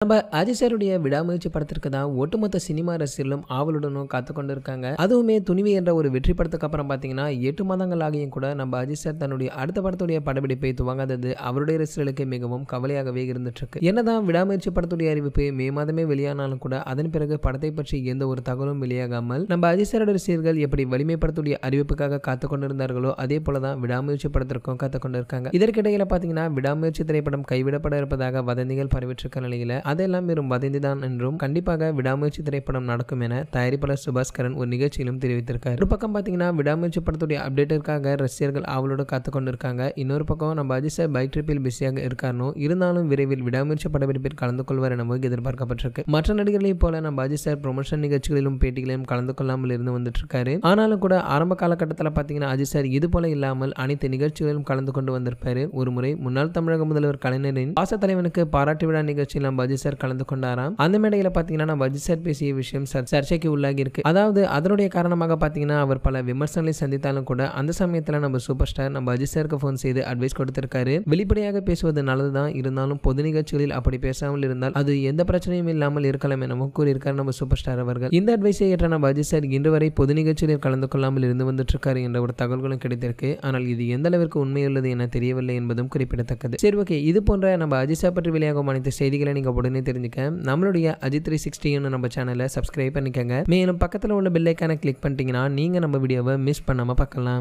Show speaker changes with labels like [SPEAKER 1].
[SPEAKER 1] நம்ம அஜய் சாருடைய விடாமுயற்சி படத்திற்கு தான் ஒட்டுமொத்த சினிமா ரசிகர்களும் ஆவலுடனும் காத்துக்கொண்டு இருக்காங்க. அதுவுமே துணிவு என்ற ஒரு வெற்றி படத்துக்கு அப்புறம் பார்த்தீங்கன்னா 8 மாதங்கள் ஆகியும் கூட நம்ம அஜய் சார் தன்னுடைய அடுத்த படத்துடைய படப்பிடிப்பை துவங்காதது அவருடைய ரசிகர்களுக்கு மிகவும் கவலையாகவே இருந்துட்டு இருக்கு. என்னதான் விடாமுயற்சி படத்துடைய அறிவிப்பு மே மாதமே வெளியானாலும் கூட அதன் பிறகு படத்தை பற்றி எந்த ஒரு தகவலும் வெளியாகாமல் நம்ம அஜய் சாரோட ரசிகர்கள் எப்படி வலிமை படத்துடைய அறிவிப்புக்காக காத்து கொண்டிருந்தார்களோ அதே போலதான் விடாமுயற்சி படத்திற்கும் காத்து கொண்டிருக்காங்க. இதற்கிடையில பார்த்தீங்கன்னா விடாமுயற்சி திரைப்படம் கைவிடப்பட இருப்பதாக வதந்திகள் பரவிட்டிருக்க நிலையில அதெல்லாம் வெறும் வதந்திதான் என்றும் கண்டிப்பாக விடாமுயற்சி திரைப்படம் நடக்கும் என தயாரிப்பாளர் சுபாஸ்கரன் ஒரு நிகழ்ச்சியிலும் தெரிவித்திருக்காரு. ஒரு பக்கம் பார்த்தீங்கன்னா விடாமுயற்சி படத்துடைய அப்டேட்டிற்காக ரசிகர்கள் ஆவலோடு காத்து கொண்டிருக்காங்க. இன்னொரு பக்கம் நம்ம அஜய் சார் பைக் ட்ரிப்பில் பிஸியாக இருக்காரோ இருந்தாலும் விரைவில் விடாமுயற்சி படப்பிடிப்பில் கலந்து கொள்வார் எனவும் எதிர்பார்க்கப்பட்டிருக்கு. மற்ற நடிகர்களைப் போல நம்ம அஜய் சார் ப்ரொமோஷன் நிகழ்ச்சிகளிலும் பேட்டிகளிலும் கலந்து கொள்ளாமல் இருந்து வந்துட்டு இருக்காரு. ஆனாலும் கூட ஆரம்ப காலகட்டத்தில் பார்த்தீங்கன்னா அஜய் சார் இது போல இல்லாமல் அனைத்து நிகழ்ச்சிகளிலும் கலந்து கொண்டு வந்திருப்பாரு. ஒரு முறை முன்னாள் தமிழக முதல்வர் கலைஞரின் பாச தலைவனுக்கு பாராட்டு விழா நிகழ்ச்சியில் நம்ம அஜய் சார் கலந்து கொண்டாராம். அந்த மேடையில பாத்தீங்கன்னா நம்ம அஜய் சார் பேசிய விஷயம் சர்ச்சைக்கு உள்ளாகி இருக்கு. அதாவது அதனுடைய காரணமாக பாத்தீங்கன்னா அவர் பல விமர்சனங்களை சந்தித்தாலும் கூட அந்த சமயத்துல நம்ம சூப்பர் ஸ்டார் நம்ம அஜய் சாருக்கு போன் செய்து அட்வைஸ் கொடுத்திருக்காரு. வெளிப்படையாக பேசுவது நல்லதுதான், இருந்தாலும் பொது நிகழ்ச்சிகளில் அப்படி பேசாமல் இருந்தால் அது எந்த பிரச்சனையும் இல்லாமல் இருக்கலாம் எனவும் கூறியிருக்காரு நம்ம சூப்பர் ஸ்டார் அவர்கள். இந்த அட்வைஸை ஏற்ற நம்ம அஜய் சார் இன்று வரை பொது நிகழ்ச்சிகளில் கலந்து கொள்ளாமல் இருந்து வந்துட்டு இருக்காரு என்ற ஒரு தகவல்களும் கிடைத்திருக்கு. ஆனால் இது எந்த அளவிற்கு உண்மையுள்ளது என தெரியவில்லை என்பதும் குறிப்பிடத்தக்கது. சரி, ஓகே, இது போன்ற நம்ம அஜய் சார் பற்றி வெளியாகும் அனைத்து செய்திகளை நீங்க உடனே தெரிஞ்சுக்க நம்மளுடைய அஜித் 360 நம்ம சேனலை சப்ஸ்கிரைப் பண்ணிக்கங்க. மேலும் பக்கத்தில் உள்ள பெல் ஐகானை கிளிக் பண்ணிட்டீங்கன்னா நீங்க நம்ம வீடியோவை மிஸ் பண்ணாம பார்க்கலாம்.